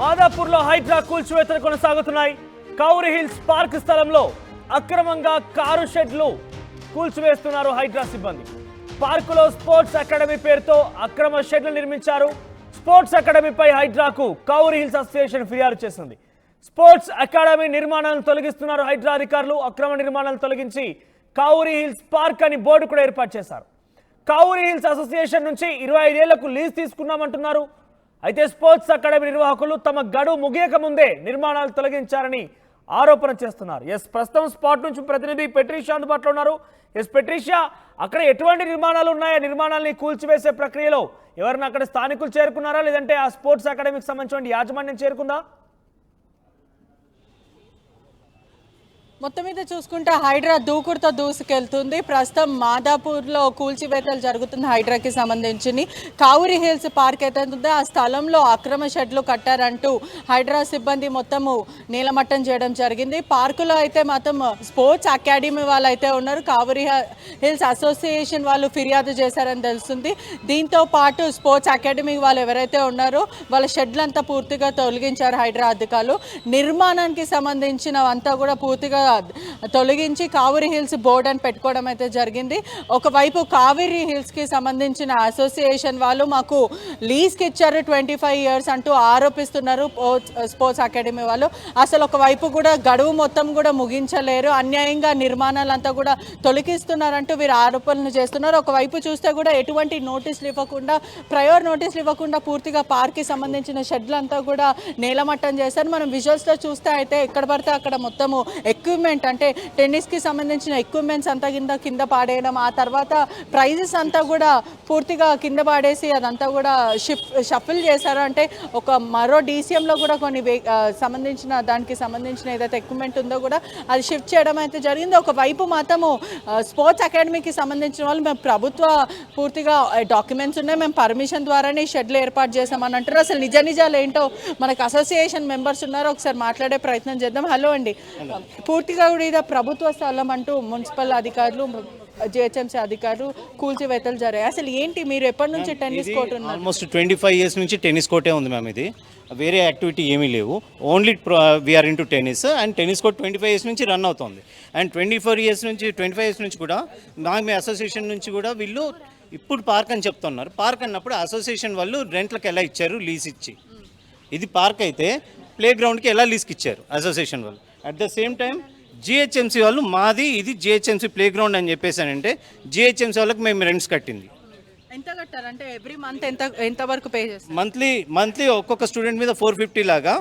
మాదాపూర్లో హైడ్రా కూల్చివేతలు కొనసాగుతున్నాయి. కౌరి hills park స్థలంలో అక్రమంగా కారు షెడ్లు కూల్చివేస్తున్నారు హైడ్రా సిబ్బంది. పార్కులో స్పోర్ట్స్ అకాడమీ పేరుతో అక్రమ షెడ్లు నిర్మించారు. స్పోర్ట్స్ అకాడమీపై హైడ్రాకు కౌరి హిల్స్ అసోసియేషన్ ఫిర్యాదు చేసింది. స్పోర్ట్స్ అకాడమీ నిర్మాణాలను తొలగిస్తున్నారు హైడ్రా అధికారులు. అక్రమ నిర్మాణాలను తొలగించి కౌరి హిల్స్ పార్క్ అని బోర్డు కూడా ఏర్పాటు చేశారు. కౌరి హిల్స్ అసోసియేషన్ నుంచి 25 ఏళ్లకు లీజ్ తీసుకున్నామంటున్నారు. అయితే స్పోర్ట్స్ అకాడమీ నిర్వాహకులు తమ గడువు ముగియక ముందే నిర్మాణాలు తొలగించారని ఆరోపణ చేస్తున్నారు. ప్రస్తుతం స్పాట్ నుంచి ప్రతినిధి పెట్రిషియా అందుబాటులో ఉన్నారు. పెట్రిషియా, అక్కడ ఎటువంటి నిర్మాణాలు ఉన్నాయా? నిర్మాణాలని కూల్చివేసే ప్రక్రియలో ఎవరైనా అక్కడ స్థానికులు చేరుకున్నారా, లేదంటే ఆ స్పోర్ట్స్ అకాడమీకి సంబంధించిన యాజమాన్యం చేరుకుందా? మొత్తం మీద చూసుకుంటే హైడ్రా దూకుడుతో దూసుకెళ్తుంది. ప్రస్తుతం మాదాపూర్లో కూల్చివేతలు జరుగుతుంది. హైడ్రాకి సంబంధించి కౌరి హిల్స్ పార్క్ అయితే ఉందో ఆ స్థలంలో అక్రమ షెడ్లు కట్టారంటూ హైడ్రా సిబ్బంది మొత్తము నీలమట్టం చేయడం జరిగింది. పార్కులో అయితే మొత్తం స్పోర్ట్స్ అకాడమీ వాళ్ళు అయితే ఉన్నారు. కౌరి హిల్స్ అసోసియేషన్ వాళ్ళు ఫిర్యాదు చేశారని తెలుస్తుంది. దీంతో పాటు స్పోర్ట్స్ అకాడమీ వాళ్ళు ఎవరైతే ఉన్నారో వాళ్ళ షెడ్లంతా పూర్తిగా తొలగించారు హైడ్రా అధికారులు. నిర్మాణానికి సంబంధించినవంతా కూడా పూర్తిగా తొలగించి కావేరీ హిల్స్ బోర్డు అని పెట్టుకోవడం అయితే జరిగింది. ఒకవైపు కావేరీ హిల్స్కి సంబంధించిన అసోసియేషన్ వాళ్ళు మాకు లీజ్కి ఇచ్చారు 25 years అంటూ ఆరోపిస్తున్నారు స్పోర్ట్స్ అకాడమీ వాళ్ళు. అసలు ఒకవైపు కూడా గడువు మొత్తం కూడా ముగించలేరు, అన్యాయంగా నిర్మాణాలంతా కూడా తొలగిస్తున్నారంటూ వీరు ఆరోపణలు చేస్తున్నారు. ఒకవైపు చూస్తే కూడా ఎటువంటి నోటీసులు ఇవ్వకుండా, ప్రయర్ నోటీసులు ఇవ్వకుండా పూర్తిగా పార్క్కి సంబంధించిన షెడ్లంతా కూడా నేలమట్టం చేశారు. మనం విజువల్స్లో చూస్తే అయితే ఎక్కడ పడితే అక్కడ మొత్తము ఎక్విప్మెంట్ అంటే టెన్నిస్కి సంబంధించిన ఎక్విప్మెంట్స్ అంతా కింద పాడేయడం, ఆ తర్వాత ప్రైజెస్ అంతా కూడా పూర్తిగా కింద పాడేసి అదంతా కూడా షఫిల్ చేశారు. అంటే ఒక మరో డీసీఎంలో కూడా కొన్ని దానికి సంబంధించిన ఏదైతే ఎక్విప్మెంట్ ఉందో కూడా అది షిఫ్ట్ చేయడం అయితే జరిగింది. ఒకవైపు మాత్రము స్పోర్ట్స్ అకాడమీకి సంబంధించిన వాళ్ళు మేము ప్రభుత్వ పూర్తిగా డాక్యుమెంట్స్ ఉన్నాయి, మేము పర్మిషన్ ద్వారానే షెడ్లు ఏర్పాటు చేసామని అంటారు. అసలు నిజాలు ఏంటో మనకు అసోసియేషన్ మెంబర్స్ ఉన్నారు, ఒకసారి మాట్లాడే ప్రయత్నం చేద్దాం. హలో అండి, పూర్తిగా కూడా ఇది ప్రభుత్వ స్థలం అంటూ మున్సిపల్ అధికారులు, జిహెచ్ఎంసీ అధికారులు కూల్చివేతలు జరిగాయి. అసలు ఏంటి, మీరు ఎప్పటి నుంచి టెన్నిస్ కోర్ట్ ఉన్నారు? ఆల్మోస్ట్ 25 years నుంచి టెన్నిస్ కోర్టే ఉంది మ్యామ్. ఇది వేరే యాక్టివిటీ ఏమీ లేవు, only we are into tennis. And tennis court 25 years నుంచి రన్ అవుతుంది. అండ్ 25 years నుంచి కూడా మీ అసోసియేషన్ నుంచి కూడా వీళ్ళు ఇప్పుడు పార్క్ అని చెప్తున్నారు. పార్క్ అన్నప్పుడు అసోసియేషన్ వాళ్ళు రెంట్లకు ఎలా ఇచ్చారు, లీజ్ ఇచ్చి. ఇది పార్క్ అయితే ప్లే గ్రౌండ్కి ఎలా లీజ్కి ఇచ్చారు అసోసియేషన్ వాళ్ళు. At the same time GHMC వాళ్ళు మాది ఇది జిహెచ్ఎంసీ ప్లే గ్రౌండ్ అని చెప్పేసానంటే జిహెచ్ఎంసీ వాళ్ళకి మేము రెంట్స్ కట్టింది. ఎంత కట్టారు అంటే ఎవ్రీ మంత్ ఎంత వరకు పే చేస్తారు? మంత్లీ ఒక్కొక్క స్టూడెంట్ మీద 450 లాగా,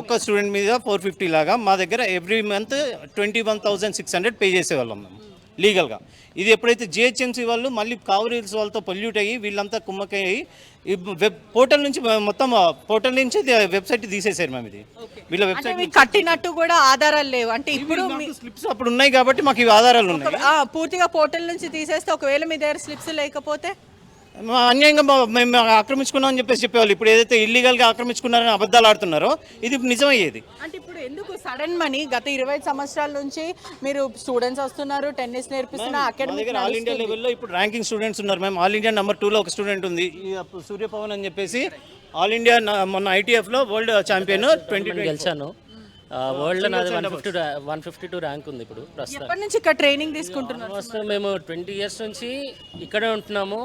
ఒక్క స్టూడెంట్ మీద 450 లాగా మా దగ్గర ఎవ్రీ మంత్ 21,600 పే చేసేవాళ్ళం మేము లీగల్గా. ఇది ఎప్పుడైతే జిహెచ్ఎంసీ వాళ్ళు మళ్ళీ కావేరీ హిల్స్ వాళ్ళతో పొల్యూట్ అయ్యి వీళ్ళంతా కుమ్మకయ్యి వెబ్ పోర్టల్ నుంచి మొత్తం పోర్టల్ నుంచి వెబ్సైట్ తీసేసారు మేము. ఇది వీళ్ళ వెబ్సైట్ కట్టినట్టు కూడా ఆధారాలు లేవు. అంటే ఇప్పుడు స్లిప్స్ అప్పుడు ఉన్నాయి కాబట్టి మాకు ఇవి ఆధారాలు ఉన్నాయి. పూర్తిగా పోర్టల్ నుంచి తీసేస్తే ఒకవేళ మీ దగ్గర స్లిప్స్ లేకపోతే అన్యాయంగా మేము ఆక్రమించుకున్నాం అని చెప్పేవాళ్ళు. ఇప్పుడు ఏదైతే ఇల్లీగల్గా ఆక్రమించుకున్నారని అబద్ధాలు ఆడుతున్నారో ఇది నిజమయ్యేది. అంటే ఇప్పుడు ఎందుకు సడన్ మనీ? గత 25 సంవత్సరాల నుంచి మీరు స్టూడెంట్స్ వస్తున్నారు, టెన్నిస్ నేర్పిస్తున్న అకాడమీ ఆల్ ఇండియా లెవెల్లో ఇప్పుడు ర్యాంకింగ్ స్టూడెంట్స్ ఉన్నారు. మేము ఆల్ ఇండియా నెంబర్ 2లో ఒక స్టూడెంట్ ఉంది, సూర్యపవన్ అని చెప్పేసి. ఆల్ ఇండియా మొన్న ITFలో వరల్డ్ ఛాంపియన్ 2020 గెలిచాను. వరల్డ్ నాది 152 ర్యాంక్ ఉంది ఇప్పుడు ప్రస్తుతం. ఎప్పటి నుంచి ఇక్కడ ట్రైనింగ్ తీసుకుంటున్నారు? ఫస్ట్ మేము 20 years నుంచి ఇక్కడే ఉంటున్నాము.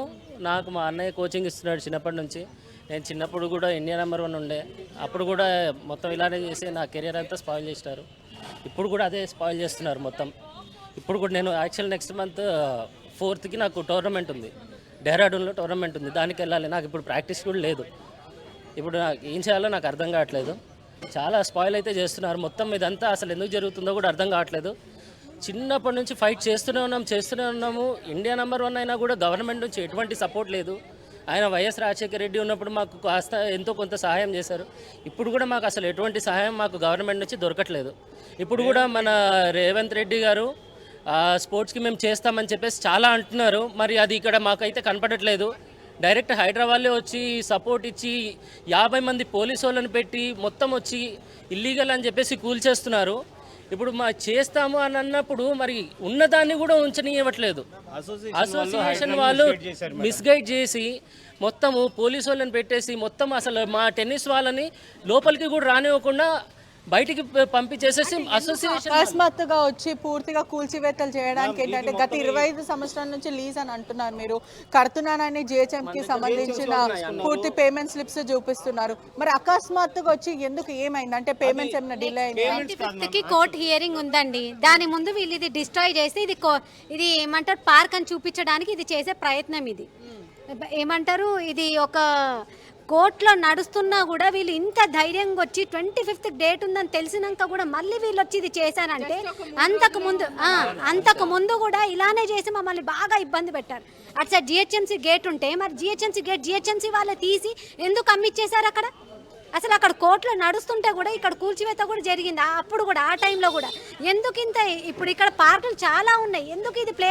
నాకు మా అన్నయ్య కోచింగ్ ఇస్తున్నాడు చిన్నప్పటి నుంచి. నేను చిన్నప్పుడు కూడా ఇండియా నెంబర్ 1 ఉండే, అప్పుడు కూడా మొత్తం ఇలానే చేసి నా కెరియర్ అంతా స్పాయిల్ చేసినారు. ఇప్పుడు కూడా అదే స్పాయిల్ చేస్తున్నారు మొత్తం. ఇప్పుడు కూడా నేను యాక్చువల్ నెక్స్ట్ మంత్ 4th నాకు టోర్నమెంట్ ఉంది, డెహ్రాడూన్లో టోర్నమెంట్ ఉంది, దానికి వెళ్ళాలి. నాకు ఇప్పుడు ప్రాక్టీస్ కూడా లేదు. ఇప్పుడు నాకు ఏం చేయాలో నాకు అర్థం కావట్లేదు. చాలా స్పాయిల్ అయితే చేస్తున్నారు మొత్తం. ఇదంతా అసలు ఎందుకు జరుగుతుందో కూడా అర్థం కావట్లేదు. చిన్నప్పటి నుంచి ఫైట్ చేస్తూనే ఉన్నాము. ఇండియా నెంబర్ 1 అయినా కూడా గవర్నమెంట్ నుంచి ఎటువంటి సపోర్ట్ లేదు. ఆయన వైఎస్ రాజశేఖర రెడ్డి ఉన్నప్పుడు మాకు కాస్త ఎంతో కొంత సహాయం చేశారు. ఇప్పుడు కూడా మాకు అసలు ఎటువంటి సహాయం మాకు గవర్నమెంట్ నుంచి దొరకట్లేదు. ఇప్పుడు కూడా మన రేవంత్ రెడ్డి గారు స్పోర్ట్స్కి మేము చేస్తామని చెప్పేసి చాలా అంటున్నారు. మరి అది ఇక్కడ మాకైతే కనపడట్లేదు. డైరెక్ట్ హైదరాబాద్లో వచ్చి సపోర్ట్ ఇచ్చి 50 మంది పోలీసు వాళ్ళని పెట్టి మొత్తం వచ్చి ఇల్లీగల్ అని చెప్పేసి కూల్చేస్తున్నారు. ఇప్పుడు చేస్తాము అని అన్నప్పుడు మరి ఉన్నదాన్ని కూడా ఉంచనివ్వట్లేదు. అసోసియేషన్ వాళ్ళు మిస్గైడ్ చేసి మొత్తము పోలీసు వాళ్ళని పెట్టేసి మొత్తం అసలు మా టెన్నిస్ వాళ్ళని లోపలికి కూడా రానివ్వకుండా బయటికి పంపించేసేసి అసోసియేషన్ అకస్మాత్తుగా వచ్చి పూర్తిగా కూల్చివేతలు చేయడానికి ఏంటంటే గత 25 సంవత్సరాల నుంచి లీజ్ అని అంటున్నారు, మీరు కడుతున్నానని జిహెచ్ఎం కి సంబంధించిన పూర్తి పేమెంట్ స్లిప్స్ చూపిస్తున్నారు. మరి అకస్మాత్తుగా వచ్చి ఎందుకు ఏమైంది అంటే పేమెంట్స్ ఏమైనా డిలే అయింది? కోర్ట్ హియరింగ్ ఉందండి, దాని ముందు వీళ్ళు ఇది డిస్ట్రాయ్ చేసి ఇది ఏమంటారు పార్క్ అని చూపించడానికి ఇది చేసే ప్రయత్నం. ఇది ఏమంటారు, ఇది ఒక కోర్టులో నడుస్తున్నా కూడా వీళ్ళు ఇంత ధైర్యంగా వచ్చి 25th డేట్ ఉందని తెలిసినాక కూడా మళ్ళీ వీళ్ళు వచ్చి ఇది చేశారంటే అంతకు ముందు కూడా ఇలానే చేసి మమ్మల్ని బాగా ఇబ్బంది పెట్టారు. అటు సైడ్ జిహెచ్ఎంసీ గేట్ ఉంటే మరి జిహెచ్ఎంసీ వాళ్ళే తీసి ఎందుకు అమ్మిచ్చేశారు అక్కడ? అసలు అక్కడ కోర్టులో నడుస్తుంటే కూడా ఇక్కడ కూల్చివేత కూడా జరిగింది అప్పుడు కూడా, ఆ టైంలో కూడా. ఎందుకు ఇంత ఇప్పుడు ఇక్కడ పార్కులు చాలా ఉన్నాయి, ఎందుకు ఇది ప్లే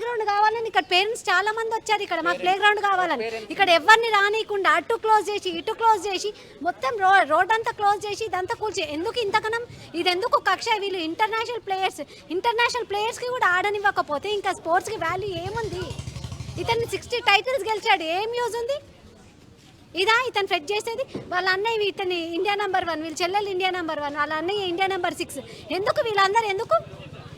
గ్రౌండ్ కావాలని ఇక్కడ పేరెంట్స్ చాలా మంది వచ్చారు, ఇక్కడ మాకు ప్లే గ్రౌండ్ కావాలని. ఇక్కడ ఎవరిని రానియకుండా అటు క్లోజ్ చేసి ఇటు క్లోజ్ చేసి మొత్తం రోడ్ అంతా క్లోజ్ చేసి ఇదంతా కూల్చి ఎందుకు ఇంతకనం? ఇది ఎందుకు కక్ష? వీళ్ళు ఇంటర్నేషనల్ ప్లేయర్స్కి కూడా ఆడనివ్వకపోతే ఇంకా స్పోర్ట్స్కి వాల్యూ ఏముంది? ఇతన్ని 60 టైటిల్స్ గెలిచాడు, ఏం యూజ్ ఉంది? ఇతను ఫెట్ చేసేది వాళ్ళ అన్నయ్య ఇతని ఇండియా నెంబర్ 1, వీళ్ళ చెల్లెలు ఇండియా నెంబర్ 1, వాళ్ళ అన్నయ్య ఇండియా నెంబర్ 6. ఎందుకు వీళ్ళందరూ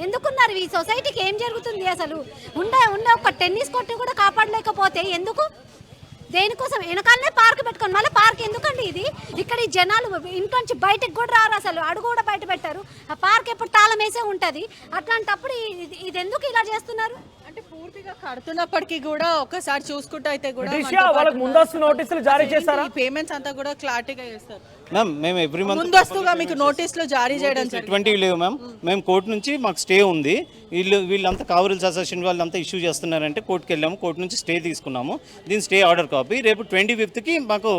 ఎందుకున్నారు? ఈ సొసైటీకి ఏం జరుగుతుంది అసలు? ఉండే ఒక టెన్నిస్ కోర్టు కూడా కాపాడలేకపోతే ఎందుకు? దేనికోసం? వెనకాలనే పార్క్ పెట్టుకోండి, మళ్ళీ పార్క్ ఎందుకండి ఇది? ఇక్కడ ఈ జనాలు ఇంట్లోంచి బయటకు కూడా రారు, అసలు అడుగు కూడా బయట పెట్టారు. ఆ పార్క్ ఎప్పుడు తాళం వేసే ఉంటుంది. అట్లాంటప్పుడు ఇది ఎందుకు ఇలా చేస్తున్నారు? అంటే పూర్తిగా కడుతున్నప్పటికీ కూడా ఒకసారి చూసుకుంటూ అయితే కూడా వాళ్ళకి ముందస్తు నోటీసులు జారీ చేస్తారా? పేమెంట్స్ అంతా కూడా క్లారిటీగా చేస్తారు మ్యామ్. మేము ఎవ్రీ మంత్ ముందస్తుగా మీకు నోటీసులు జారీ చేయడం ఎటువంటి లేవు మ్యామ్. మేము కోర్టు నుంచి మాకు స్టే ఉంది. వీళ్ళంతా కావూరిల్స్ అసోసియేషన్ వాళ్ళంతా ఇష్యూ చేస్తున్నారంటే కోర్టుకి వెళ్ళాము, కోర్టు నుంచి స్టే తీసుకున్నాము. దీని స్టే ఆర్డర్ కాపీ రేపు 25th మాకు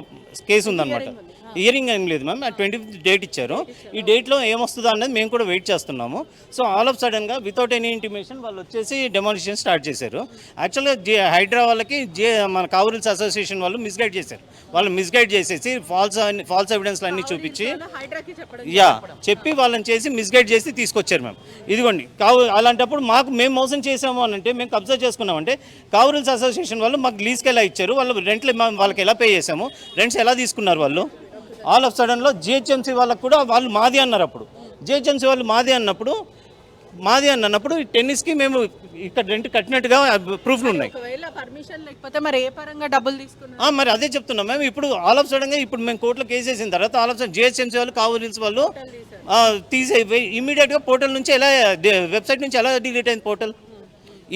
కేసు ఉందన్నమాట. హియరింగ్ ఏం లేదు మ్యామ్, 25th డేట్ ఇచ్చారు. ఈ డేట్లో ఏమొస్తుందో అనేది మేము కూడా వెయిట్ చేస్తున్నాము. సో ఆల్ ఆఫ్ సడన్గా వితౌట్ ఎనీ ఇంటిమేషన్ వాళ్ళు వచ్చేసి డెమాలిషన్ స్టార్ట్ చేశారు. యాక్చువల్గా హైడ్రా వాళ్ళకి మన కావూరిల్స్ అసోసియేషన్ వాళ్ళు మిస్గైడ్ చేశారు. వాళ్ళు మిస్గైడ్ చేసేసి ఫాల్స్ ఎవిడెన్స్లు అన్నీ చూపించి చెప్పి వాళ్ళని చేసి మిస్గైడ్ చేసి తీసుకొచ్చారు మ్యామ్. ఇదిగోండి అలాంటప్పుడు మేము మోసం చేసాము అని అంటే మేము కబ్జా చేసుకున్నామంటే కావూరిల్స్ అసోసియేషన్ వాళ్ళు మాకు లీజ్కి ఎలా ఇచ్చారు, వాళ్ళు రెంట్లు వాళ్ళకి ఎలా పే చేసాము, రెంట్స్ ఎలా తీసుకున్నారు వాళ్ళు. ఆల్ ఆఫ్ సడన్లో జిహెచ్ఎంసీ వాళ్ళకు కూడా వాళ్ళు మాది అన్నారు. అప్పుడు జిహెచ్ఎంసీ వాళ్ళు మాది అన్నప్పుడు టెన్నిస్కి మేము ఇక్కడ రెంట్ కట్టినట్టుగా ప్రూఫ్లు ఉన్నాయి. పర్మిషన్ లేకపోతే మరి ఏ పరంగా డబ్బులు తీసుకున్నారు? మరి అదే చెప్తున్నాం మేము. ఇప్పుడు ఆల్ ఆఫ్ సడన్గా ఇప్పుడు మేము కోర్టులో కేసు వేసిన తర్వాత ఆల్ ఆఫ్ సడన్ జిహెచ్ఎంసీ వాళ్ళు కావూరిల్స్ వాళ్ళు ఇమీడియట్గా పోర్టల్ నుంచి ఎలా వెబ్సైట్ నుంచి ఎలా డిలీట్ అయింది పోర్టల్.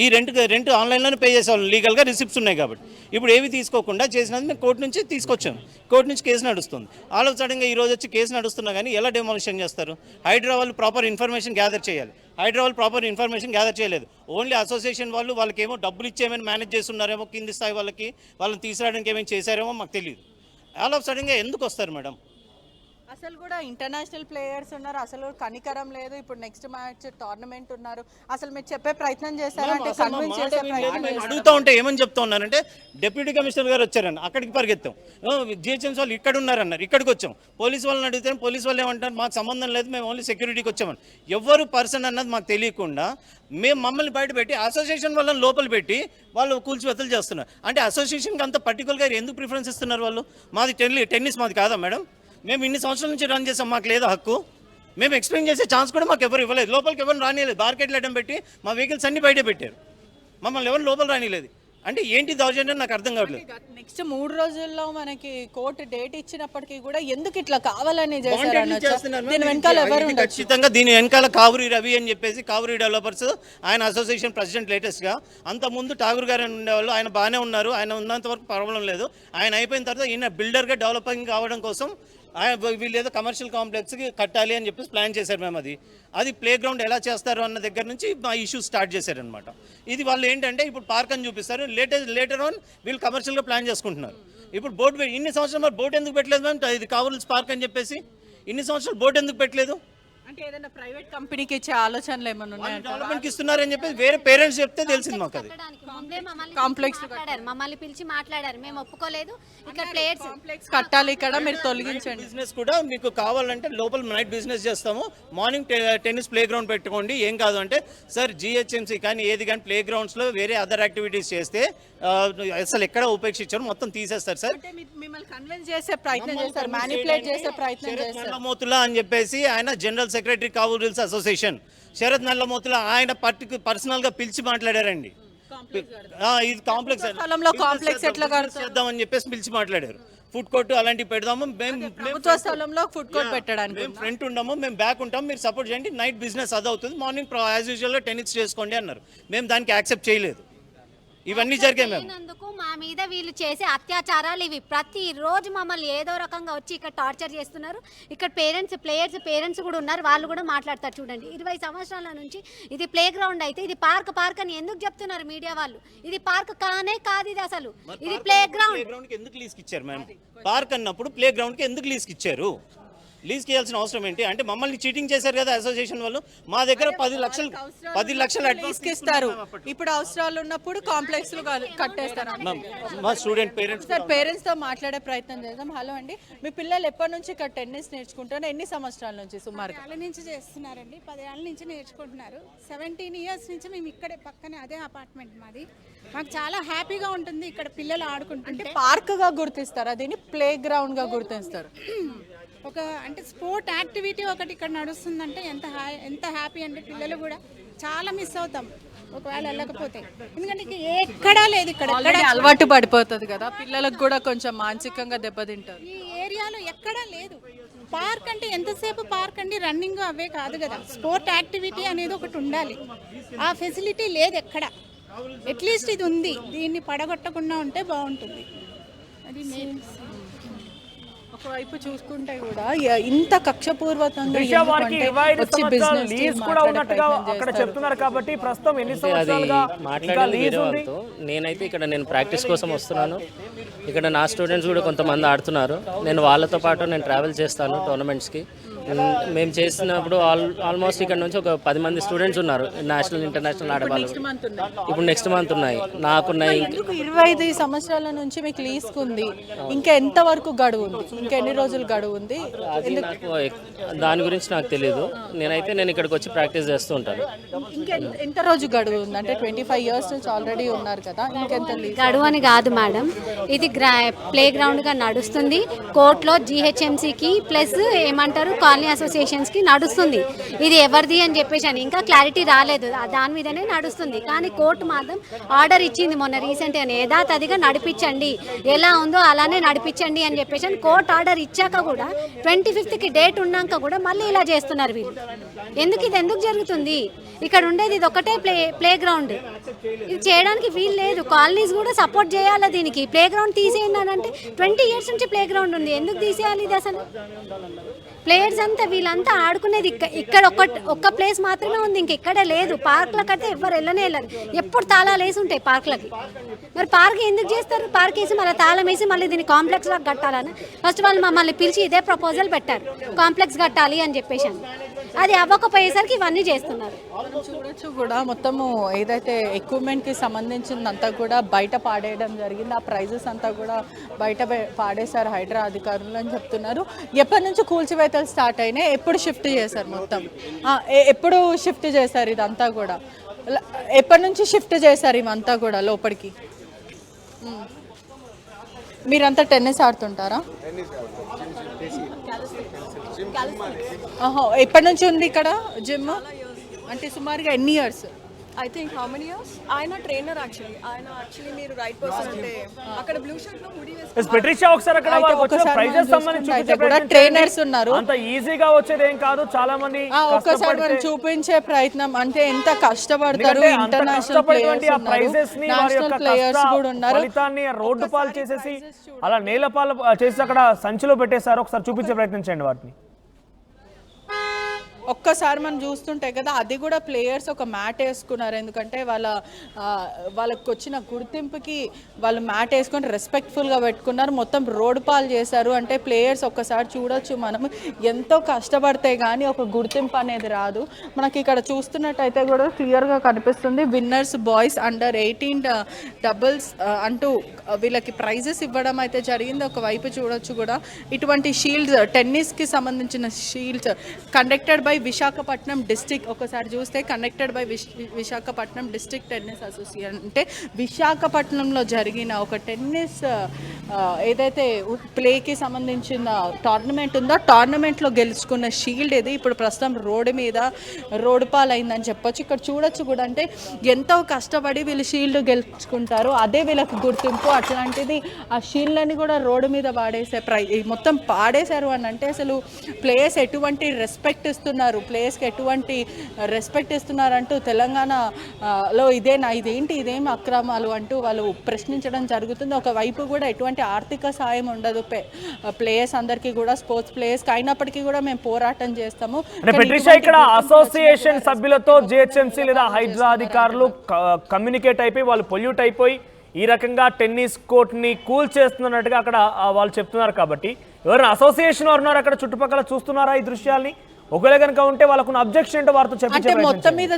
ఈ రెంట్ ఆన్లైన్లోనే పే చేసేవాళ్ళం, లీగల్గా రిసిప్ట్స్ ఉన్నాయి కాబట్టి. ఇప్పుడు ఏవి తీసుకోకుండా చేసినది మేము కోర్టు నుంచి తీసుకొచ్చాము. కోర్టు నుంచి కేసు నడుస్తుంది. ఆల్ ఆఫ్ సడన్గా ఈ రోజు వచ్చి కేసు నడుస్తున్నా కానీ ఎలా డెమాలిషన్ చేస్తారు? హైడ్రా వాళ్ళు ప్రాపర్ ఇన్ఫర్మేషన్ గ్యాదర్ చేయాలి. హైడ్రా వాళ్ళు ప్రాపర్ ఇన్ఫర్మేషన్ గ్యాదర్ చేయలేదు. ఓన్లీ అసోసియేషన్ వాళ్ళకేమో డబ్బులు ఇచ్చేమని మేనేజ్ చేస్తున్నారేమో, కింది స్థాయి వాళ్ళని తీసుకురావడానికి ఏమైనా చేశారేమో మాకు తెలియదు. ఆల్ ఆఫ్ సడన్గా ఎందుకు వస్తారు మేడం? అసలు కూడా ఇంటర్నేషనల్ ప్లేయర్స్ ఉన్నారు, అసలు కనికరం లేదు. ఇప్పుడు నెక్స్ట్ మ్యాచ్ టోర్నమెంట్ ఉన్నారు, అసలు మీరు చెప్పే ప్రయత్నం చేశారంటే కన్విన్స్ చేసే ప్రయత్నం అడుగుతూ ఉంటే ఏమని చెప్తా ఉన్నారంటే డిప్యూటీ కమిషనర్ గారు వచ్చారని అక్కడికి పరిగెత్తాం. జిహెచ్ఎంసీ వాళ్ళు ఇక్కడ ఉన్నారన్నారు, ఇక్కడికి వచ్చాం. పోలీసు వాళ్ళని అడిగితే పోలీసు వాళ్ళు ఏమంటారు, మాకు సంబంధం లేదు, మేము ఓన్లీ సెక్యూరిటీకి వచ్చామని. ఎవరు పర్సన్ అన్నది మాకు తెలియకుండా మమ్మల్ని బయట పెట్టి అసోసియేషన్ వాళ్ళని లోపల పెట్టి వాళ్ళు కూల్చివేతలు చేస్తున్నారు. అంటే అసోసియేషన్కి అంత పర్టికులర్గా ఎందుకు ప్రిఫరెన్స్ ఇస్తున్నారు వాళ్ళు? మాది టెన్నిస్ మాది కాదా మేడం? మేము ఇన్ని సంవత్సరాల నుంచి రన్ చేసాం, మాకు లేదా హక్కు? మేము ఎక్స్ప్లెయిన్ చేసే ఛాన్స్ కూడా మాకు ఎవరు ఇవ్వలేదు. లోపలికి ఎవరు రానిలేదు, బార్కెట్లు అడ్డం పెట్టి మా వెహికల్స్ అన్ని బయట పెట్టారు, మమ్మల్ని ఎవరు లోపల రానిలేదు. అంటే ఏంటి దౌర్జన్యం నాకు అర్థం కావట్లేదు. నెక్స్ట్ 3 రోజుల్లో మనకి కోర్టు డేట్ ఇచ్చినప్పటికీ కూడా ఎందుకు ఇట్లా కావాలని చేస్తున్నారు? ఖచ్చితంగా దీని వెనకాల కావూరి రవి అని చెప్పేసి కావూరి డెవలపర్స్ ఆయన అసోసియేషన్ ప్రెసిడెంట్ లేటెస్ట్గా. అంతకుముందు ఠాగూర్ గారు ఉండేవాళ్ళు, ఆయన బాగానే ఉన్నారు, ఆయన ఉన్నంత వరకు ప్రాబ్లం లేదు. ఆయన అయిపోయిన తర్వాత ఈయన బిల్డర్గా డెవలపింగ్ కావడం కోసం వీళ్ళు ఏదో కమర్షియల్ కాంప్లెక్స్కి కట్టాలి అని చెప్పేసి ప్లాన్ చేశారు మేము. అది ప్లే గ్రౌండ్ ఎలా చేస్తారు అన్న దగ్గర నుంచి మా ఇష్యూ స్టార్ట్ చేశారనమాట. ఇది వాళ్ళు ఏంటంటే ఇప్పుడు పార్క్ అని చూపిస్తారు, లేటర్ ఆన్ వీళ్ళు కమర్షియల్గా ప్లాన్ చేసుకుంటున్నారు. ఇప్పుడు బోర్డు ఇన్ని సంవత్సరాలు బోర్డు ఎందుకు పెట్టలేదు మేము? ఇది కావూరిల్స్ పార్క్ అని చెప్పేసి ఇన్ని సంవత్సరాలు బోర్డు ఎందుకు పెట్టలేదు? అంటే ఏదైనా ప్రైవేట్ కంపెనీకి ఇచ్చే ఆలోచనలు ఏమైనా ఉన్నాయంట? డెవలప్మెంట్కి ఇస్తున్నారని చెప్పి వేరే పేరెంట్స్ చెప్తే తెలిసింది మాకు అది. మమ్మల్ని పిలిచి మాట్లాడారు, మేము ఒప్పుకోలేదు. ఇక్కడ ప్లేయర్స్ కాంప్లెక్స్ కట్టాలి, ఇక్కడ మీరు తొలగించండి. బిజినెస్ కూడా మీకు కావాలంటే లోపల నైట్ బిజినెస్ చేస్తాము, మార్నింగ్ టెన్నిస్ ప్లే గ్రౌండ్ పెట్టుకోండి, ఏం కాదు అంటే సార్ జిహెచ్ఎంసీ కానీ ఏది కానీ ప్లే గ్రౌండ్స్లో వేరే అదర్ యాక్టివిటీస్ చేస్తే అసలు ఎక్కడ ఉపేక్షించారు, మొత్తం తీసేస్తారు సార్. మిమ్మల్ని కన్విన్స్ చేసే ప్రయత్నం చేస్తారు, మ్యానిపులేట్ చేసే ప్రయత్నం చేస్తారు. నల్లమోతుల అని చెప్పేసి ఆయన general secretary Kavuri hills association Sharath Nallamothula ఆయన పర్సనల్ గా పిలిచి మాట్లాడారండి. ఇది కాంప్లెక్స్ స్థలంలో కాంప్లెక్స్ ఎట్లా చేద్దామని చెప్పేసి పిలిచి మాట్లాడారు. ఫుడ్ కోర్ట్ అలాంటివి పెడదాము, ప్రభుత్వ స్థలంలో ఫుడ్ కోర్ట్ పెట్టడానికి మేము ఫ్రంట్ ఉండము, మేము బ్యాక్ ఉంటాం, మీరు సపోర్ట్ చేయండి, నైట్ బిజినెస్ అది అవుతుంది, మార్నింగ్ యాజ్ యూజువల్గా టెన్నిస్ చేసుకోండి అన్నారు. మేము దానికి యాక్సెప్ట్ చేయలేదు. ఇవన్నీ జరిగాయి మేము. మా మీద వీళ్ళు చేసే అత్యాచారాలు ఇవి. ప్రతిరోజు మమ్మల్ని ఏదో రకంగా వచ్చి ఇక్కడ టార్చర్ చేస్తున్నారు. ఇక్కడ ప్లేయర్స్ కూడా ఉన్నారు, వాళ్ళు కూడా మాట్లాడతారు. చూడండి, 20 సంవత్సరాల నుంచి ఇది ప్లే గ్రౌండ్ అయితే ఇది పార్క్ అని ఎందుకు చెప్తున్నారు మీడియా వాళ్ళు? ఇది పార్క్ కానే కాదు, ఇది అసలు ఇది ప్లే గ్రౌండ్. ఎందుకు లీజ్కి ఇచ్చారు మ్యామ్? పార్క్ అన్నప్పుడు ప్లే గ్రౌండ్కి ఎందుకు లీజ్కి ఇచ్చారు? లీజ్ చేయాల్సిన అవసరం ఏంటి? అంటే మమ్మల్ని చీటింగ్ చేశారు కదా అసోసియేషన్ వాళ్ళు. మా దగ్గర 10 లక్షలు లీజ్కి ఇస్తారు. ఇప్పుడు అవసరాలు ఉన్నప్పుడు కాంప్లెక్స్ కట్టేస్తారు. మా స్టూడెంట్ పేరెంట్స్ తో మాట్లాడే ప్రయత్నం చేద్దాం. హలో అండి, మీ పిల్లలు ఎప్పటి నుంచి ఇక్కడ టెన్నిస్ నేర్చుకుంటారు? ఎన్ని సంవత్సరాల నుంచి సుమారుగా? 10 ఏళ్ళ నుంచి చేస్తున్నారండి. 10 ఏళ్ళ నుంచి నేర్చుకుంటున్నారు. 17 ఇయర్స్ నుంచి మేము ఇక్కడే పక్కనే, అదే అపార్ట్మెంట్ మాది. మాకు చాలా హ్యాపీగా ఉంటుంది ఇక్కడ పిల్లలు ఆడుకుంటుంటే. పార్క్ గా గుర్తిస్తారా దీన్ని? ప్లే గ్రౌండ్ గా గుర్తిస్తారు. ఒక అంటే స్పోర్ట్ యాక్టివిటీ ఒకటి ఇక్కడ నడుస్తుందంటే ఎంత హ్యాపీ అంటే పిల్లలు కూడా చాలా మిస్ అవుతాం ఒకవేళ వెళ్ళకపోతే. ఎందుకంటే ఎక్కడా లేదు ఇక్కడ. అలవాటు పడిపోతుంది కదా పిల్లలకు కూడా, కొంచెం మానసికంగా దెబ్బతింటారు. ఈ ఏరియాలో ఎక్కడా లేదు. పార్క్ అంటే ఎంతసేపు పార్క్ అండి, రన్నింగ్ అవే కాదు కదా, స్పోర్ట్ యాక్టివిటీ అనేది ఒకటి ఉండాలి. ఆ ఫెసిలిటీ లేదు ఎక్కడ. అట్లీస్ట్ ఇది ఉంది, దీన్ని పడగొట్టకుండా ఉంటే బాగుంటుంది. అది మెయిన్. ఒకవైపు చూసుకుంటే కూడా ఇంత కక్షపూర్వకంగా వారికి 25 సంవత్సరాలు లీజ్ కూడా ఉన్నట్టుగా అక్కడ చెప్తున్నారు. కాబట్టి ప్రస్తుతం ఎన్ని సంవత్సరాలుగా లీజ్ ఉంది? నేనైతే ఇక్కడ నేను ప్రాక్టీస్ కోసం వస్తున్నాను. ఇక్కడ నా స్టూడెంట్స్ కూడా కొంతమంది ఆడుతున్నారు. నేను వాళ్ళతో పాటు నేను ట్రావెల్ చేస్తాను టోర్నమెంట్స్కి. మేము చేసినప్పుడు ఆల్మోస్ట్ ఇక్కడ నుంచి ఒక 10 మంది స్టూడెంట్స్ ఉన్నారు, నేషనల్ ఇంటర్నేషనల్ ఆడవాళ్ళు. ఇప్పుడు నెక్స్ట్ మంత్ ఉన్నాయి, నాకున్నాయి. 25 సంవత్సరాల నుంచి మీకు లీజ్ ఉంది, ఇంకా ఎంత వరకు గడువు ఉంది? ఇంకా ఎన్ని రోజులు గడువు ఉంది? దాని గురించి నాకు తెలియదు. నేను ఇక్కడికి వచ్చి ప్రాక్టీస్ చేస్తూ ఉంటాను. ఇంకా ఎంత రోజు గడువు ఉంది? అంటే 25 ఇయర్స్ నుంచి ఆల్రెడీ ఉన్నారు కదా, ఇంకెంత లీజ్? గడువు అని కాదు మేడం, ఇది ప్లే గ్రౌండ్ గా నడుస్తుంది. కోర్టులో జిహెచ్ఎంసీకి ప్లస్ ఏమంటారు కాలనీ అసోసియేషన్స్కి నడుస్తుంది. ఇది ఎవరిది అని చెప్పేసి అని ఇంకా క్లారిటీ రాలేదు, దాని మీదనే నడుస్తుంది. కానీ కోర్టు మాత్రం ఆర్డర్ ఇచ్చింది మొన్న రీసెంట్గా, యథాతథిగా నడిపించండి, ఎలా ఉందో అలానే నడిపించండి అని చెప్పేసి అని కోర్టు ఆర్డర్ ఇచ్చాక కూడా 25కి డేట్ ఉన్నాక కూడా మళ్ళీ ఇలా చేస్తున్నారు వీళ్ళు. ఇది ఎందుకు జరుగుతుంది? ఇక్కడ ఉండేది ఇది ఒకటే ప్లే గ్రౌండ్, ఇది చేయడానికి వీలు లేదు. కాలనీస్ కూడా సపోర్ట్ చేయాలి దీనికి. ప్లే గ్రౌండ్ తీసేయండి అని అంటే 20 ఇయర్స్ నుంచి ప్లే గ్రౌండ్ ఉంది, ఎందుకు తీసేయాలి ఇది? అసలు ప్లేయర్స్ అంతా వీళ్ళంతా ఆడుకునేది ఇక్కడ ఒక్క ప్లేస్ మాత్రమే ఉంది, ఇంకెక్కడ లేదు. పార్క్లకు అయితే ఎవరు వెళ్ళరు, ఎప్పుడు తాళాలు వేసి ఉంటాయి పార్క్లకి. మరి పార్క్ ఎందుకు చేస్తారు? పార్క్ వేసి మళ్ళీ తాళం వేసి మళ్ళీ దీన్ని కాంప్లెక్స్ లాగా కట్టాలని ఫస్ట్ వాళ్ళు మమ్మల్ని పిలిచి ఇదే ప్రపోజల్ పెట్టారు, కాంప్లెక్స్ కట్టాలి అని చెప్పేసి. అది అవ్వకపోయేసరికి ఇవన్నీ చేస్తున్నారు. చూడొచ్చు కూడా మొత్తము ఏదైతే ఎక్విప్మెంట్కి సంబంధించిందంతా కూడా బయట పాడేయడం జరిగింది. ఆ ప్రైజెస్ అంతా కూడా బయట పాడేశారు హైడ్రా అధికారులు అని చెప్తున్నారు. ఎప్పటి నుంచి కూల్చివేతలు స్టార్ట్ అయినాయి? ఎప్పుడు షిఫ్ట్ చేశారు? మొత్తం ఎప్పుడు షిఫ్ట్ చేశారు ఇదంతా కూడా? ఎప్పటి నుంచి షిఫ్ట్ చేశారు ఇవంతా కూడా లోపలికి? మీరంతా టెన్నిస్ ఆడుతుంటారా? ఎప్పటి నుంచి ఉంది ఇక్కడ జిమ్? అంటే సుమారుగా ఎన్ని years? I think how many years? ఆయన ట్రైనర్ యాక్చువల్లీ మీరు రైట్ పర్సన్. అంటే అక్కడ బ్లూ షర్ట్ లో ముడి వేసుకొని పెట్రిషా ఒకసారి అక్కడ వచ్చిన ప్రైజెస్ సంబంధించి చూపించే కూడా ట్రైనర్స్ ఉన్నారు. అంత ఈజీగా వచ్చేది ఏం కాదు, చాలా మంది ఒక్కసారి మనం చూపించే ప్రయత్నం. అంటే ఎంత కష్టపడతారు, ఇంటర్నేషనల్ ప్లేయర్స్ ఉన్నారు, నేషనల్ ప్లేయర్స్ కూడా ఉన్నారు. ఫలితాన్ని రోడ్డు పాలు చేసేసి అలా నేల పాలు చేసి అక్కడ సంచిలో పెట్టేశారు. ఒకసారి చూపించే ప్రయత్నం చేయండి వాటిని. ఒక్కసారి మనం చూస్తుంటే కదా, అది కూడా ప్లేయర్స్ ఒక మ్యాట్ వేసుకున్నారు. ఎందుకంటే వాళ్ళకి వచ్చిన గుర్తింపుకి వాళ్ళు మ్యాట్ వేసుకొని రెస్పెక్ట్ఫుల్గా పెట్టుకున్నారు. మొత్తం రోడ్ పాలు చేశారు. అంటే ప్లేయర్స్ ఒక్కసారి చూడొచ్చు మనం, ఎంతో కష్టపడితే కానీ ఒక గుర్తింపు అనేది రాదు. మనకి ఇక్కడ చూస్తున్నట్టయితే కూడా క్లియర్గా కనిపిస్తుంది. విన్నర్స్ బాయ్స్ అండర్ 18 డబుల్స్ అంటూ వీళ్ళకి ప్రైజెస్ ఇవ్వడం అయితే జరిగింది. ఒకవైపు చూడొచ్చు కూడా ఇటువంటి షీల్డ్స్, టెన్నిస్కి సంబంధించిన shields conducted by Visakhapatnam district. ఒకసారి చూస్తే conducted by Visakhapatnam district tennis association. అంటే విశాఖపట్నంలో జరిగిన ఒక టెన్నిస్ ఏదైతే ప్లేకి సంబంధించిన టోర్నమెంట్ ఉందో టోర్నమెంట్లో గెలుచుకున్న షీల్డ్ ఇది ఇప్పుడు ప్రస్తుతం రోడ్డు పాలైందని చెప్పొచ్చు. ఇక్కడ చూడొచ్చు కూడా, అంటే ఎంతో కష్టపడి వీళ్ళు షీల్డ్ గెలుచుకుంటారు, అదే వీళ్ళకి గుర్తింపు. అట్లాంటిది ఆ షీల్డ్ని కూడా రోడ్డు మీద మొత్తం పాడేశారు అని అంటే అసలు ప్లేయర్స్ ఎటువంటి రెస్పెక్ట్ ఇస్తున్నారు, ప్లేయర్స్కి ఎటువంటి రెస్పెక్ట్ ఇస్తున్నారంటూ తెలంగాణలో ఇదేం అక్రమాలు అంటూ వాళ్ళు ప్రశ్నించడం జరుగుతుంది. ఒకవైపు కూడా ఎటువంటి ఆర్థిక సాయం ఉండదు ప్లేయర్స్ అందరికీ కూడా, స్పోర్ట్స్ ప్లేయర్స్కి. అయినప్పటికీ కూడా మేము పోరాటం చేస్తాము. ఇక్కడ అసోసియేషన్ సభ్యులతో జిహెచ్ఎంసీ లేదా హైడ్రా అధికారులు కమ్యూనికేట్ అయిపోయి వాళ్ళు పొల్యూట్ అయిపోయి ఈ రకంగా టెన్నిస్ కోర్ట్ని కూల్ చేస్తున్నట్టుగా అక్కడ వాళ్ళు చెప్తున్నారు. కాబట్టి ఎవరైనా అసోసియేషన్ ఉన్నారు అక్కడ చుట్టుపక్కల చూస్తున్నారా ఈ దృశ్యాల్ని? ఒకవేళ కనుక ఉంటే వాళ్ళకున్న అబ్జెక్షన్ ఏంటో వారితో అంటే మొత్తం మీద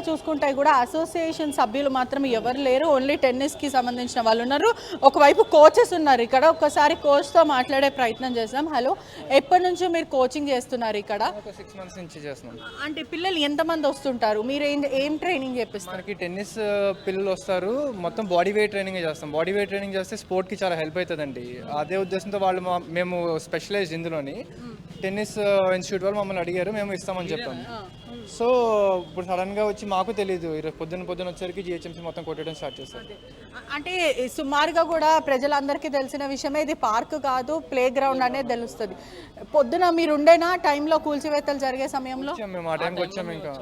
చూసుకుంటే కూడా అసోసియేషన్ సభ్యులు మాత్రం ఎవరు లేరు. ఓన్లీ టెన్నిస్కి సంబంధించిన వాళ్ళు ఉన్నారు. ఒకవైపు కోచెస్ ఉన్నారు ఇక్కడ. ఒక్కసారి కోచ్తో మాట్లాడే ప్రయత్నం చేస్తాం. హలో, ఎప్పటి నుంచి మీరు కోచింగ్ చేస్తున్నారు ఇక్కడ? 6 months నుంచి చేస్తున్నాం. అంటే పిల్లలు ఎంతమంది వస్తుంటారు? మీరు ఏం ట్రైనింగ్ చేపిస్తారు? మనకి టెన్నిస్ పిల్లలు వస్తారు. మొత్తం బాడీ వెయిట్ ట్రైనింగ్ చేస్తాం. బాడీ వెయిట్ ట్రైనింగ్ చేస్తే స్పోర్ట్కి చాలా హెల్ప్ అవుతుందండి. అదే ఉద్దేశంతో వాళ్ళు మేము స్పెషలైజ్ ఇందులోని టెన్నిస్ ఇన్స్టిట్యూట్ వాళ్ళు మమ్మల్ని అడిగారు, మేము ఇస్తామని చెప్పాము. సో ఇప్పుడు సడన్గా వచ్చి మాకు తెలియదు, ఈరోజు పొద్దున్న వచ్చేసరికి జిహెచ్ఎంసీ మొత్తం కొట్టడం స్టార్ట్ చేస్తారు. అంటే సుమారుగా కూడా ప్రజలందరికీ తెలిసిన విషయమే, ఇది పార్క్ కాదు ప్లే గ్రౌండ్ అనేది తెలుస్తుంది. పొద్దున మీరు ఉండేనా టైంలో కూల్చివేతలు జరిగే సమయంలో? మేము ఆ టైంకి వచ్చాము. ఇంకా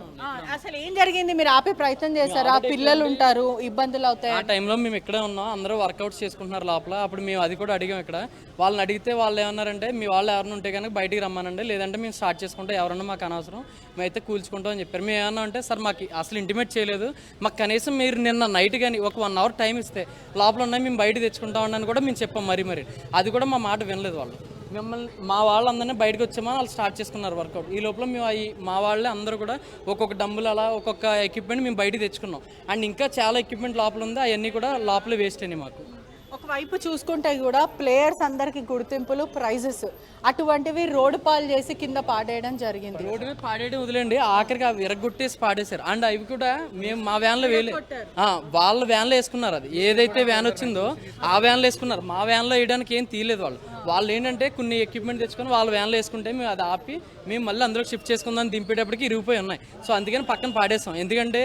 అసలు ఏం జరిగింది? మీరు ఆపే ప్రయత్నం చేశారా? పిల్లలు ఉంటారు, ఇబ్బందులు అవుతాయి. ఆ టైంలో మేము ఇక్కడే ఉన్నాం, అందరూ వర్కౌట్స్ చేసుకుంటున్నారు లోపల. అప్పుడు మేము అది కూడా అడిగాం ఇక్కడ. వాళ్ళని అడిగితే వాళ్ళు ఏమన్నారంటే, మీ వాళ్ళు ఎవరైనా ఉంటే కనుక బయటికి రమ్మానండి, లేదంటే మేము స్టార్ట్ చేసుకుంటే ఎవరన్నా మాకు అనవసరం, మేమైతే కూల్చుకుంటాం అని చెప్పారు. మేము ఏమన్నా అంటే, సార్ మాకు అసలు ఇంటిమేట్ చేయలేదు, మాకు కనీసం మీరు నిన్న నైట్ కానీ ఒక 1 hour టైం ఇస్తే లోపల ఉన్నాయి మేము బయట తెచ్చుకుంటామని అని కూడా మేము చెప్పాం. మరి అది కూడా మా మాట వినలేదు వాళ్ళు. మా వాళ్ళందరినీ బయటకు వచ్చామని వాళ్ళు స్టార్ట్ చేసుకున్నారు వర్కౌట్. ఈ లోపల మేము మా వాళ్ళే అందరూ కూడా ఒక్కొక్క డంబులు అలా ఒక్కొక్క ఎక్విప్మెంట్ మేము బయట తెచ్చుకున్నాం. అండ్ ఇంకా చాలా ఎక్విప్మెంట్ లోపల ఉంది, అవన్నీ కూడా లోపలే వేస్ట్ అయినాయి మాకు. ఒకవైపు చూసుకుంటే కూడా ప్లేయర్స్ అందరికి గుర్తింపులు, ప్రైజెస్ అటువంటివి రోడ్డు పాలు చేసి కింద పాడేయడం జరిగింది. రోడ్డు మీద పాడేయడం వదిలేండి, ఆఖరికి అవి విరగొట్టేసి పాడేశారు. అండ్ అవి కూడా మేము మా వ్యాన్లో వాళ్ళ వ్యాన్లో వేసుకున్నారు. అది ఏదైతే వ్యాన్ వచ్చిందో ఆ వ్యాన్లో వేసుకున్నారు. మా వ్యాన్లో వేయడానికి ఏం తీయలేదు వాళ్ళు ఏంటంటే కొన్ని ఎక్విప్మెంట్ తెచ్చుకొని వాళ్ళ వ్యాన్లో వేసుకుంటే మేము అది ఆపి మేము మళ్ళీ అందులో షిఫ్ట్ చేసుకుందాం దింపేటప్పటికి ఇరిగిపోయి ఉన్నాయి. సో అందుకని పక్కన పాడేస్తాం. ఎందుకంటే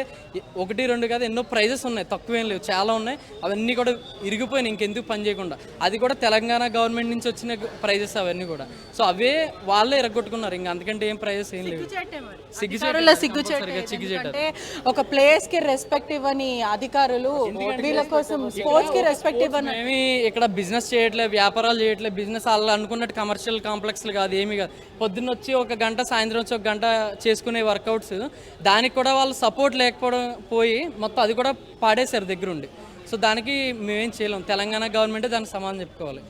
1, 2 కాదు ఎన్నో ప్రైజెస్ ఉన్నాయి, తక్కువేం లేవు, చాలా ఉన్నాయి. అవన్నీ కూడా ఇరిగిపోయినాయి ఇంకెందుకు పని చేయకుండా. అది కూడా తెలంగాణ గవర్నమెంట్ నుంచి వచ్చిన ప్రైజెస్ అవన్నీ కూడా. సో అవే వాళ్ళే ఇరగొట్టుకున్నారు. ఇంకా అందుకంటే ఏం ప్రైజెస్ ఏం లేవు. సిగ్గుచేటే ఒక ప్లేయర్స్ కి రెస్పెక్ట్ ఇవ్వని అధికారులు వీళ్ళ కోసం స్పోర్ట్స్ కి రెస్పెక్ట్ ఇవ్వని. మేము ఇక్కడ బిజినెస్ చేయట్లేదు, వ్యాపారాలు చేయట్లేదు. బిజినెస్ వాళ్ళు అనుకున్నట్టు కమర్షియల్ కాంప్లెక్స్లు కాదు, ఏమీ కాదు. పొద్దున్న వచ్చి 1 గంట, సాయంత్రం వచ్చి 1 గంట చేసుకునే వర్కౌట్స్, దానికి కూడా వాళ్ళు సపోర్ట్ లేకపోవడం పోయి మొత్తం అది కూడా పాడేశారు దగ్గరుండి. సో దానికి మేమేం చేయలేం. తెలంగాణ గవర్నమెంటే దానికి సమాధానం చెప్పుకోవాలి.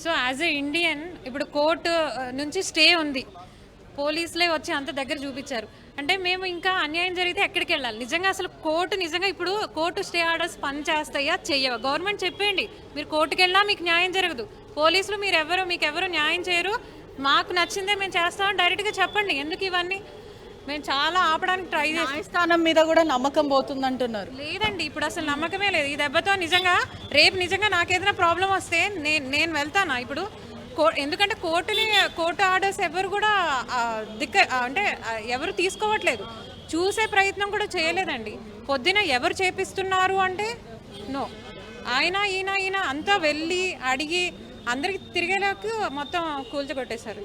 సో యాజ్ ఏ ఇండియన్ ఇప్పుడు కోర్టు నుంచి స్టే ఉంది, పోలీసులే వచ్చి అంత దగ్గర చూపించారు అంటే మేము ఇంకా అన్యాయం జరిగితే ఎక్కడికి వెళ్ళాలి? నిజంగా అసలు కోర్టు నిజంగా ఇప్పుడు కోర్టు స్టే ఆర్డర్స్ పని చేస్తాయా చెయ్యవా? గవర్నమెంట్ చెప్పేయండి, మీరు కోర్టుకు వెళ్ళినా మీకు న్యాయం జరగదు. పోలీసులు మీకు ఎవరు న్యాయం చేయరు, మాకు నచ్చిందే మేము చేస్తామని డైరెక్ట్గా చెప్పండి. ఎందుకు ఇవన్నీ? మేము చాలా ఆపడానికి ట్రై చేస్తాం. న్యాయస్థానం మీద కూడా నమ్మకం పోతుంది అంటున్నారు. లేదండి, ఇప్పుడు అసలు నమ్మకమే లేదు. ఈ దెబ్బతో నిజంగా రేపు నిజంగా నాకేదైనా ప్రాబ్లం వస్తే నేను వెళ్తానా ఇప్పుడు? ఎందుకంటే కోర్టు ఆర్డర్స్ ఎవరు కూడా అంటే ఎవరు తీసుకోవట్లేదు, చూసే ప్రయత్నం కూడా చేయలేదండి. పొద్దున ఎవరు చేపిస్తున్నారు అంటే నో, ఈయన అంతా వెళ్ళి అడిగి అందరికి తిరిగేలాకు మొత్తం కూల్చగొట్టేశారు.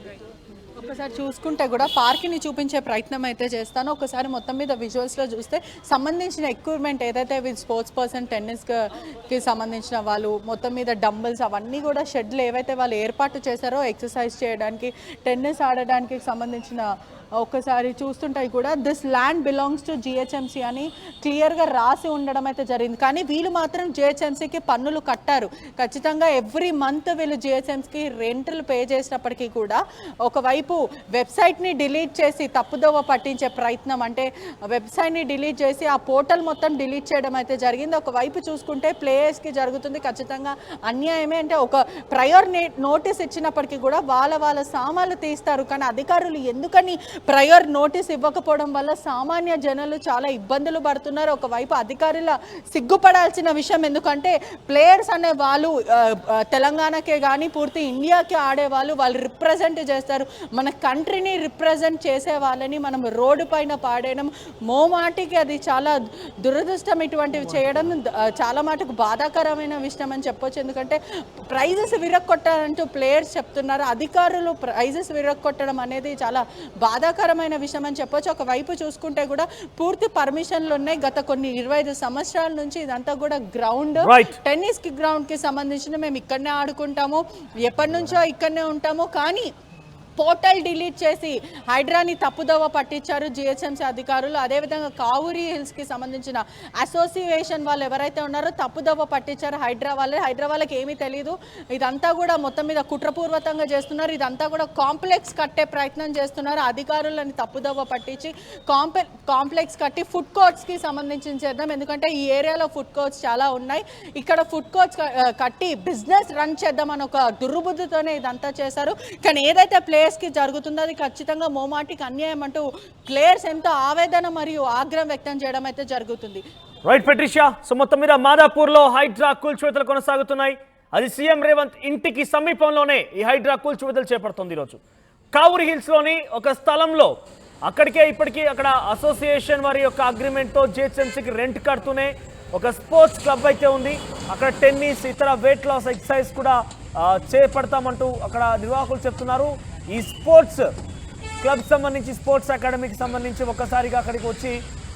ఒకసారి చూసుకుంటే కూడా పార్క్ని చూపించే ప్రయత్నం అయితే చేస్తాను. ఒకసారి మొత్తం మీద విజువల్స్లో చూస్తే సంబంధించిన ఎక్విప్మెంట్ ఏదైతే విత్ స్పోర్ట్స్ పర్సన్ టెన్నిస్కి సంబంధించిన వాళ్ళు మొత్తం మీద డంబుల్స్ అవన్నీ కూడా షెడ్లు ఏవైతే వాళ్ళు ఏర్పాటు చేశారో ఎక్సర్సైజ్ చేయడానికి టెన్నిస్ ఆడడానికి సంబంధించిన ఒక్కసారి చూస్తుంటాయి కూడా this land belongs to GHMC అని క్లియర్గా రాసి ఉండడం అయితే జరిగింది. కానీ వీళ్ళు మాత్రం జిహెచ్ఎంసీకి పన్నులు కట్టారు. ఖచ్చితంగా ఎవ్రీ మంత్ వీళ్ళు జిహెచ్ఎంసీకి రెంట్లు పే చేసినప్పటికీ కూడా ఒకవైపు వెబ్సైట్ని డిలీట్ చేసి తప్పుదోవ పట్టించే ప్రయత్నం, అంటే వెబ్సైట్ని డిలీట్ చేసి ఆ పోర్టల్ మొత్తం డిలీట్ చేయడం అయితే జరిగింది. ఒకవైపు చూసుకుంటే ప్లేయర్స్కి జరుగుతుంది ఖచ్చితంగా అన్యాయమే. అంటే ఒక ప్రయర్ నోటీస్ ఇచ్చినప్పటికీ కూడా వాళ్ళ సామాన్లు తీస్తారు. కానీ అధికారులు ఎందుకని ప్రయర్ నోటీస్ ఇవ్వకపోవడం వల్ల సామాన్య జనాలు చాలా ఇబ్బందులు పడుతున్నారు. ఒకవైపు అధికారుల సిగ్గుపడాల్సిన విషయం, ఎందుకంటే ప్లేయర్స్ అనే వాళ్ళు తెలంగాణకే కానీ పూర్తి ఇండియాకి ఆడేవాళ్ళు, వాళ్ళు రిప్రజెంట్ చేస్తారు. మన కంట్రీని రిప్రజెంట్ చేసే వాళ్ళని మనం రోడ్డు పైన పాడేయడం మోమాటికి అది చాలా దురదృష్టం. ఇటువంటివి చేయడం చాలా మటుకు బాధాకరమైన విషయం అని చెప్పొచ్చు. ఎందుకంటే ప్రైజెస్ విరక్కొట్టారంటూ ప్లేయర్స్ చెప్తున్నారు. అధికారులు ప్రైజెస్ విరక్కొట్టడం అనేది చాలా బాధాకరమైన విషయం అని చెప్పొచ్చు. ఒకవైపు చూసుకుంటే కూడా పూర్తి పర్మిషన్లు ఉన్నాయి. గత కొన్ని 25 సంవత్సరాల నుంచి ఇదంతా కూడా గ్రౌండ్, టెన్నిస్ గ్రౌండ్ కి సంబంధించిన మేము ఇక్కడనే ఆడుకుంటాము, ఎప్పటి నుంచో ఇక్కడనే ఉంటాము. కానీ పోర్టల్ డిలీట్ చేసి హైడ్రాని తప్పుదోవ పట్టించారు జిహెచ్ఎంసీ అధికారులు. అదేవిధంగా కావురి హిల్స్కి సంబంధించిన అసోసియేషన్ వాళ్ళు ఎవరైతే ఉన్నారో తప్పుదోవ పట్టించారు హైడ్రా వాళ్ళకి ఏమీ తెలియదు. ఇదంతా కూడా మొత్తం మీద కుట్రపూర్వకంగా చేస్తున్నారు. ఇదంతా కూడా కాంప్లెక్స్ కట్టే ప్రయత్నం చేస్తున్నారు. అధికారులని తప్పుదోవ పట్టించి కాంప్లెక్స్ కట్టి ఫుడ్ కోర్ట్స్కి సంబంధించి చేద్దాం. ఎందుకంటే ఈ ఏరియాలో ఫుడ్ కోర్ట్స్ చాలా ఉన్నాయి. ఇక్కడ ఫుడ్ కోర్ట్స్ కట్టి బిజినెస్ రన్ చేద్దామని ఒక దుర్బుద్ధితోనే ఇదంతా చేశారు. కానీ ఏదైతే ప్లేయర్స్కి జరుగుతుందో అది ఖచ్చితంగా మోమాటికి అన్యాయం అంటూ ప్లేయర్స్ ఎంతో ఆవేదన మరియు ఆగ్రహం వ్యక్తం చేయడం అయితే జరుగుతుంది. రైట్ పెట్రిషియా, సో మొత్తం మీద మాదాపూర్లో హైడ్రా కూల్చివేతలు కొనసాగుతున్నాయి. అది సీఎం రేవంత్ ఇంటికి సమీపంలోనే ఈ హైడ్రా కూల్చివేతలు చేపడుతుంది. ఈరోజు కావురి హిల్స్లోని ఒక స్థలంలో అక్కడికే ఇప్పటికీ అక్కడ అసోసియేషన్ వారి యొక్క అగ్రిమెంట్తో జిహెచ్ఎంసీకి రెంట్ కడుతూనే ఒక స్పోర్ట్స్ క్లబ్ అయితే ఉంది. అక్కడ టెన్నిస్, ఇతర వెయిట్ లాస్ ఎక్సర్సైజ్ కూడా చేపడతామంటూ అక్కడ నిర్వాహకులు చెప్తున్నారు. ఈ స్పోర్ట్స్ క్లబ్ సంబంధించి స్పోర్ట్స్ అకాడమీకి సంబంధించి ఒక్కసారిగా అక్కడికి వచ్చి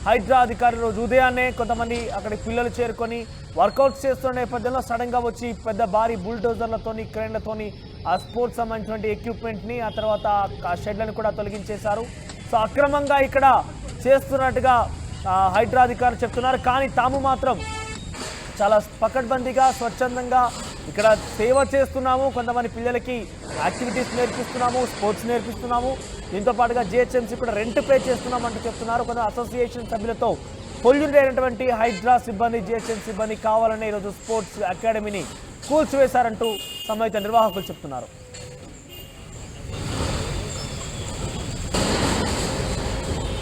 హైడ్రా అధికారులు రోజు ఉదయాన్నే కొంతమంది అక్కడికి పిల్లలు చేరుకొని వర్కౌట్స్ చేస్తున్న నేపథ్యంలో సడన్గా వచ్చి పెద్ద భారీ బుల్డోజర్లతోని క్రేన్లతోని ఆ స్పోర్ట్స్ సంబంధించినటువంటి ఎక్విప్మెంట్ని ఆ తర్వాత ఆ షెడ్లను కూడా తొలగించేశారు. సో అక్రమంగా ఇక్కడ చేస్తున్నట్టుగా హైడ్రా అధికారులు చెప్తున్నారు. కానీ తాము మాత్రం చాలా పకడ్బందీగా స్వచ్ఛందంగా ఇక్కడ సేవ చేస్తున్నాము, కొంతమంది పిల్లలకి యాక్టివిటీస్ నేర్పిస్తున్నాము, స్పోర్ట్స్ నేర్పిస్తున్నాము, దీంతో పాటుగా జిహెచ్ఎంసీ కూడా రెంట్ పే చేస్తున్నామంటూ చెప్తున్నారు. కొంత అసోసియేషన్ సభ్యులతో పొల్యూట్ అయినటువంటి హైడ్రా సిబ్బంది, జిహెచ్ఎంసీ సిబ్బంది కావాలనే ఈరోజు స్పోర్ట్స్ అకాడమీని కూల్చివేశారంటూ సంబంధిత నిర్వాహకులు చెప్తున్నారు.